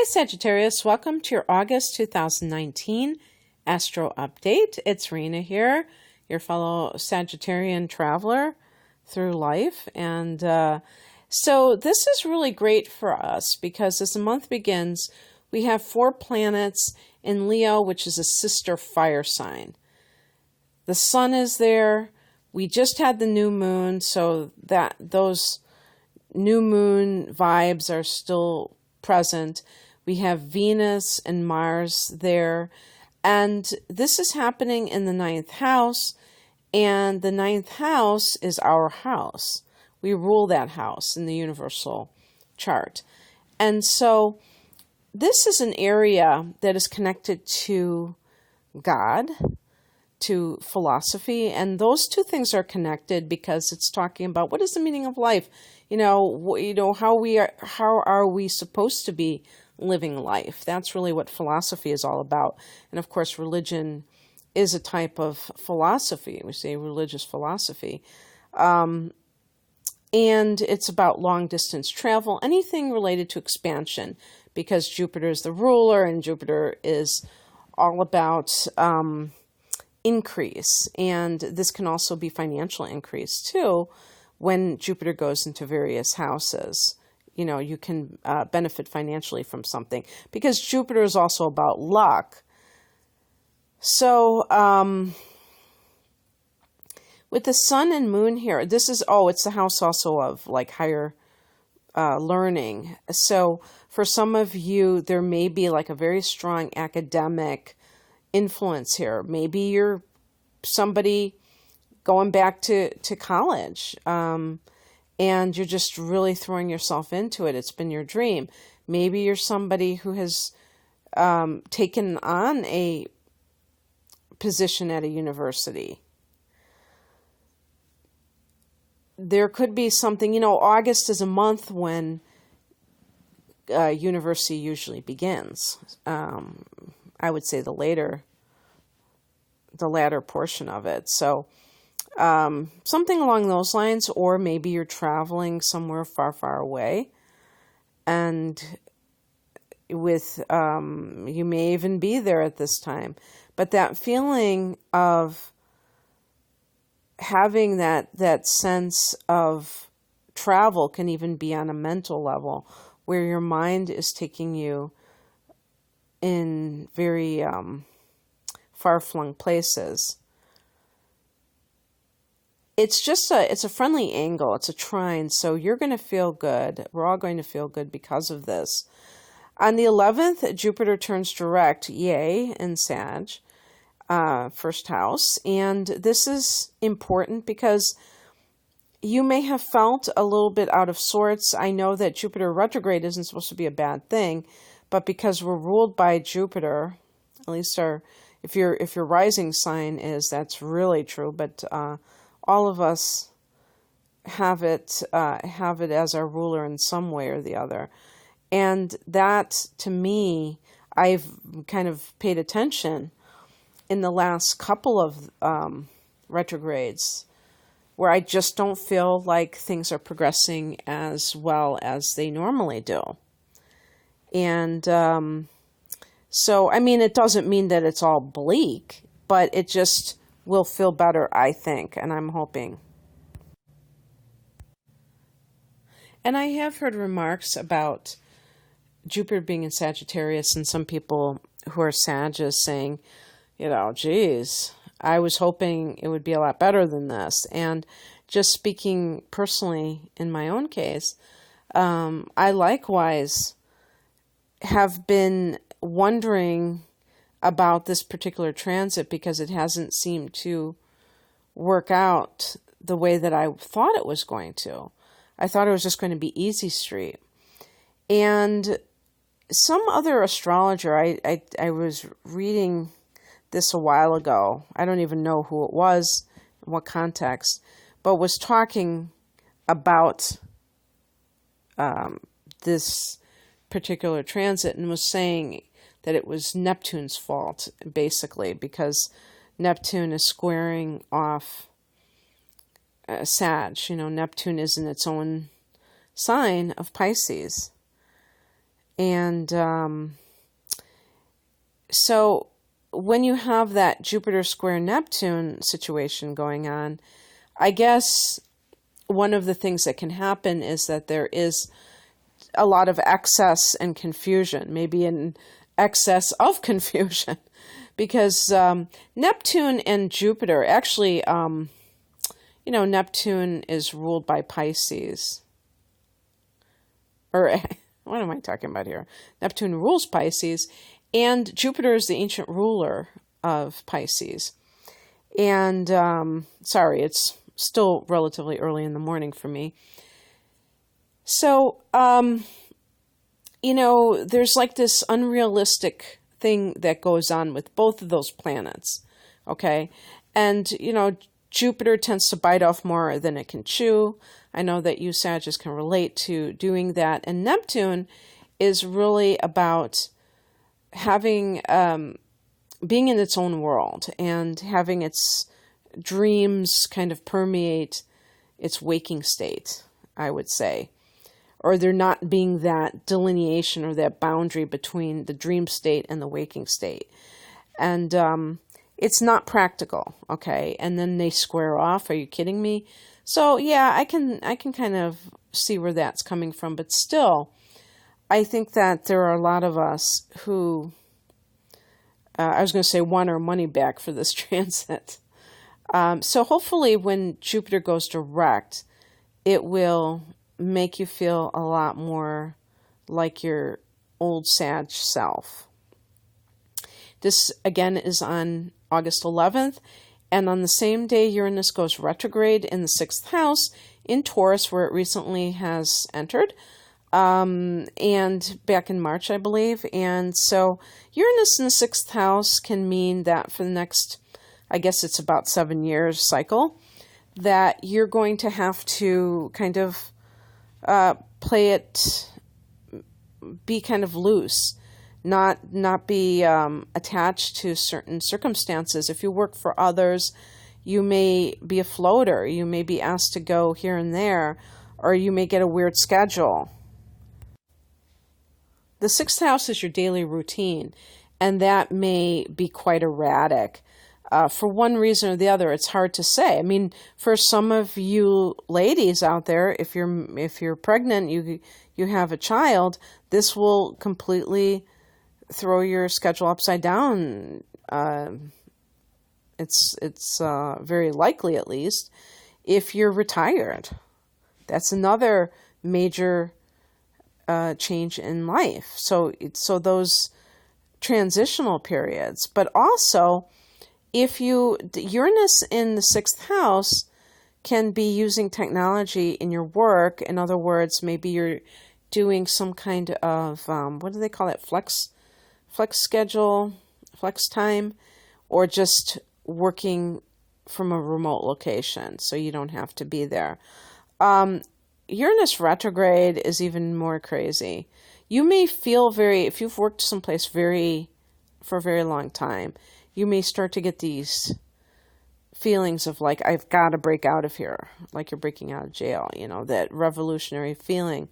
Hi Sagittarius, welcome to your August 2019 Astro Update. It's Rena here, your fellow Sagittarian traveler through life. And so this is really great for us because as the month begins, we have 4 planets in Leo, which is a sister fire sign. The sun is there. We just had the new moon, so that those new moon vibes are still present. We have Venus and Mars there, and this is happening in the 9th house, and the 9th house is our house. We rule that house in the universal chart. And so this is an area that is connected to God, to philosophy, and those two things are connected because it's talking about what is the meaning of life. How are we supposed to be living life? That's really what philosophy is all about. And of course, religion is a type of philosophy. We say religious philosophy. And it's about long distance travel, anything related to expansion, because Jupiter is the ruler and Jupiter is all about increase. And this can also be financial increase too. When Jupiter goes into various houses, you can benefit financially from something because Jupiter is also about luck. So with the sun and moon here, it's the house also of like higher learning. So for some of you, there may be like a very strong academic influence here. Maybe you're somebody going back to college, and you're just really throwing yourself into it. It's been your dream. Maybe you're somebody who has taken on a position at a university. There could be something, August is a month when university usually begins. I would say the latter portion of it. So something along those lines, or maybe you're traveling somewhere far, far away, and you may even be there at this time. But that feeling of having that sense of travel can even be on a mental level, where your mind is taking you in very far-flung places. It's a friendly angle. It's a trine. So you're going to feel good. We're all going to feel good because of this. On the 11th, Jupiter turns direct, yay, in Sag, first house. And this is important because you may have felt a little bit out of sorts. I know that Jupiter retrograde isn't supposed to be a bad thing, but because we're ruled by Jupiter, at least if your rising sign is, that's really true. But all of us have it as our ruler in some way or the other. And that, to me, I've kind of paid attention in the last couple of retrogrades where I just don't feel like things are progressing as well as they normally do. And so, it doesn't mean that it's all bleak, but it just will feel better, I think, and I'm hoping. And I have heard remarks about Jupiter being in Sagittarius, and some people who are Sagittarius saying, geez, I was hoping it would be a lot better than this. And just speaking personally in my own case, I likewise have been wondering about this particular transit because it hasn't seemed to work out the way that I thought it was going to. I thought it was just going to be easy street. And some other astrologer, I was reading this a while ago. I don't even know who it was, in what context, but was talking about this particular transit and was saying that it was Neptune's fault, basically, because Neptune is squaring off Sag. Neptune is in its own sign of Pisces. And so when you have that Jupiter square Neptune situation going on, I guess one of the things that can happen is that there is a lot of excess and confusion, maybe an excess of confusion, because Neptune and Jupiter, actually, Neptune is ruled by Pisces. Or what am I talking about here? Neptune rules Pisces, and Jupiter is the ancient ruler of Pisces. And, sorry, it's still relatively early in the morning for me. So, there's like this unrealistic thing that goes on with both of those planets, okay? And, Jupiter tends to bite off more than it can chew. I know that you Sagittarius can relate to doing that. And Neptune is really about having, being in its own world and having its dreams kind of permeate its waking state, I would say. Or there not being that delineation or that boundary between the dream state and the waking state. And it's not practical, okay? And then they square off. Are you kidding me? So yeah, I can kind of see where that's coming from, but still, I think that there are a lot of us who, I was going to say, want our money back for this transit. So hopefully when Jupiter goes direct, it will make you feel a lot more like your old Sag self. This, again, is on August 11th, and on the same day, Uranus goes retrograde in the 6th house in Taurus, where it recently has entered, and back in March, I believe. And so Uranus in the 6th house can mean that for the next, I guess it's about 7 years cycle, that you're going to have to kind of play it, be kind of loose, not be attached to certain circumstances. If you work for others, you may be a floater. You may be asked to go here and there, or you may get a weird schedule. The 6th house is your daily routine, and that may be quite erratic. For one reason or the other, it's hard to say. I mean, for some of you ladies out there, if you're pregnant, you have a child, this will completely throw your schedule upside down. It's very likely, at least, if you're retired. That's another major change in life. So those transitional periods, but also, Uranus in the 6th house can be using technology in your work. In other words, maybe you're doing some kind of, what do they call it? Flex schedule, flex time, or just working from a remote location, so you don't have to be there. Uranus retrograde is even more crazy. You may feel if you've worked someplace for a very long time, you may start to get these feelings of like, I've got to break out of here, like you're breaking out of jail, that revolutionary feeling.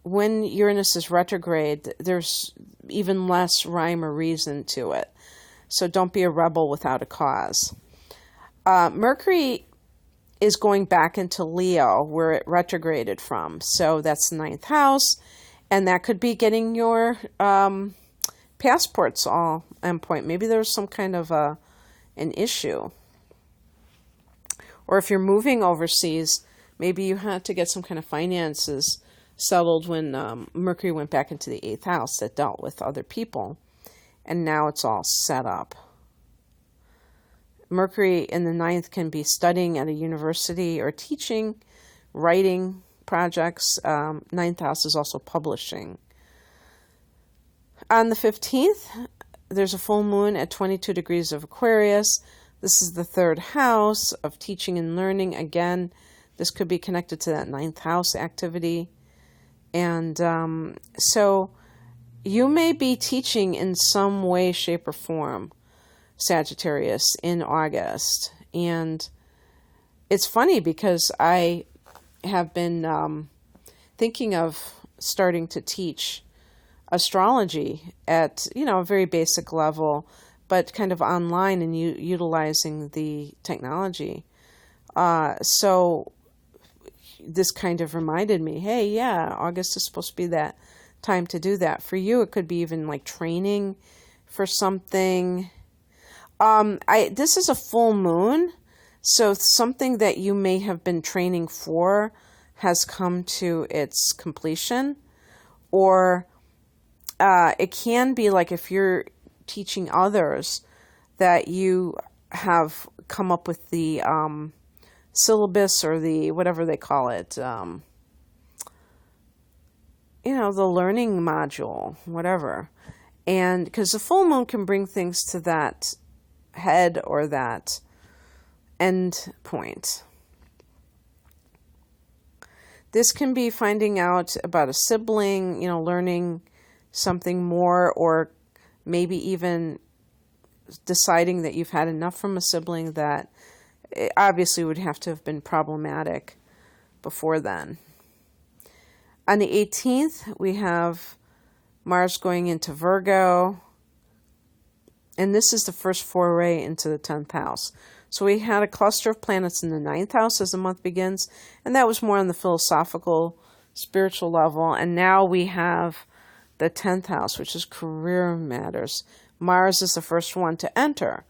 When Uranus is retrograde, there's even less rhyme or reason to it. So don't be a rebel without a cause. Mercury is going back into Leo, where it retrograded from. So that's the 9th house, and that could be getting your passports all on point. Maybe there's some kind of an issue. Or if you're moving overseas, maybe you had to get some kind of finances settled when Mercury went back into the 8th house that dealt with other people. And now it's all set up. Mercury in the 9th can be studying at a university or teaching, writing projects. 9th house is also publishing. On the 15th, there's a full moon at 22 degrees of Aquarius. This is the 3rd house of teaching and learning. Again, this could be connected to that 9th house activity. And so you may be teaching in some way, shape, or form, Sagittarius, in August. And it's funny because I have been thinking of starting to teach astrology at, a very basic level, but kind of online and utilizing the technology. So this kind of reminded me, hey, yeah, August is supposed to be that time to do that. For you, it could be even like training for something. This is a full moon, so something that you may have been training for has come to its completion, or it can be like if you're teaching others that you have come up with the syllabus or the whatever they call it, the learning module, whatever. And because the full moon can bring things to that head or that end point. This can be finding out about a sibling, learning something more, or maybe even deciding that you've had enough from a sibling that it obviously would have to have been problematic before then. On the 18th, we have Mars going into Virgo, and this is the first foray into the 10th house. So we had a cluster of planets in the 9th house as the month begins, and that was more on the philosophical, spiritual level. And now we have the 10th house, which is career matters. Mars is the first one to enter.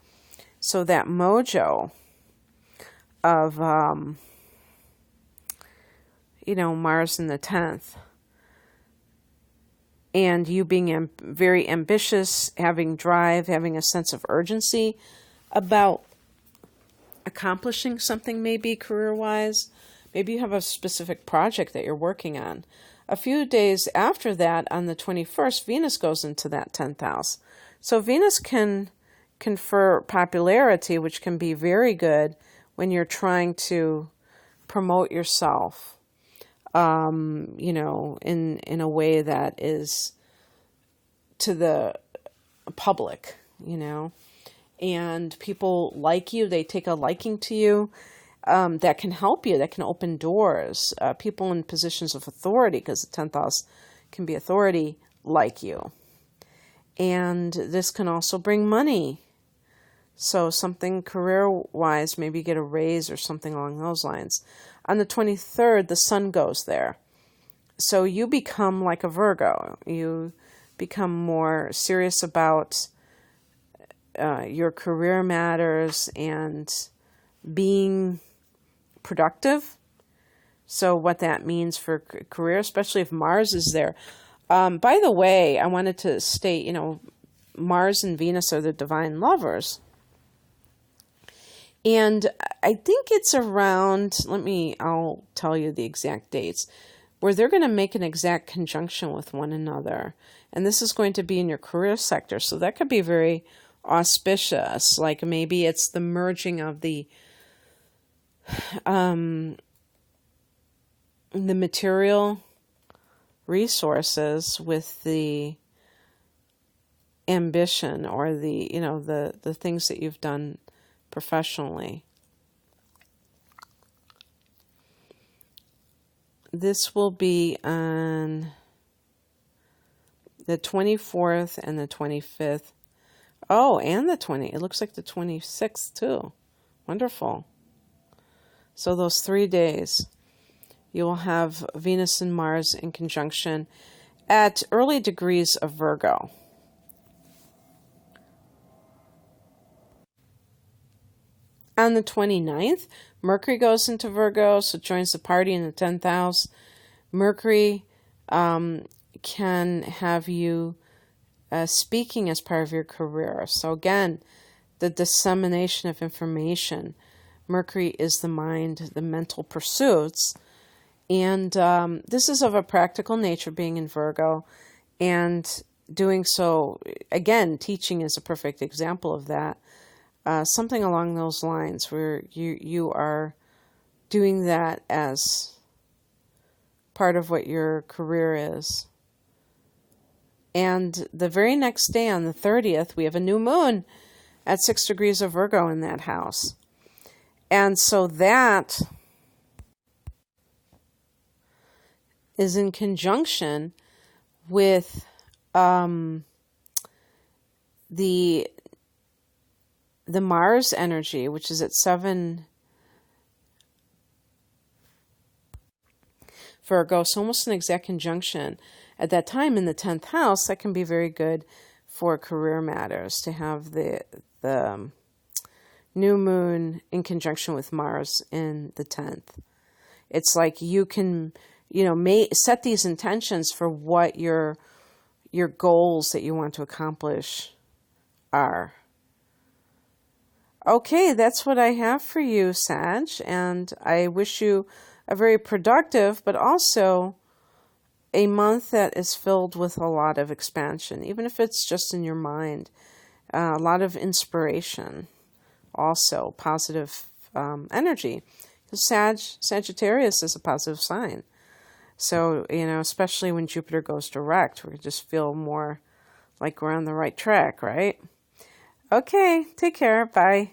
So that mojo of, Mars in the 10th, and you being very ambitious, having drive, having a sense of urgency about accomplishing something, maybe career-wise. Maybe you have a specific project that you're working on. A few days after that, on the 21st, Venus goes into that 10th house. So Venus can confer popularity, which can be very good when you're trying to promote yourself, in a way that is to the public, and people like you, they take a liking to you, that can help you, that can open doors. People in positions of authority, because the 10th house can be authority, like you. And this can also bring money. So something career-wise, maybe get a raise or something along those lines. On the 23rd, the sun goes there. So you become like a Virgo. You become more serious about your career matters and being productive. So what that means for career, especially if Mars is there. By the way, I wanted to state, Mars and Venus are the divine lovers. And I think it's around, I'll tell you the exact dates, where they're going to make an exact conjunction with one another. And this is going to be in your career sector. So that could be very auspicious. Like maybe it's the merging of the material resources with the ambition, or the things that you've done professionally. This will be on the 24th and the 25th. Oh, and the 20th. It looks like the 26th too. Wonderful. So those 3 days, you will have Venus and Mars in conjunction at early degrees of Virgo. On the 29th, Mercury goes into Virgo, so joins the party in the 10th house. Mercury can have you speaking as part of your career. So again, the dissemination of information. Mercury is the mind, the mental pursuits. And this is of a practical nature, being in Virgo. And doing so, again, teaching is a perfect example of that. Something along those lines where you are doing that as part of what your career is. And the very next day, on the 30th, we have a new moon at 6 degrees of Virgo in that house. And so that is in conjunction with the Mars energy, which is at 7 Virgo, so almost an exact conjunction at that time in the 10th house. That can be very good for career matters, to have the new moon in conjunction with Mars in the 10th. It's like you can, set these intentions for what your goals that you want to accomplish are. Okay, that's what I have for you, Sag, and I wish you a very productive, but also a month that is filled with a lot of expansion, even if it's just in your mind. A lot of inspiration, also positive energy. Sagittarius is a positive sign. So, especially when Jupiter goes direct, we just feel more like we're on the right track, right? Okay, take care. Bye.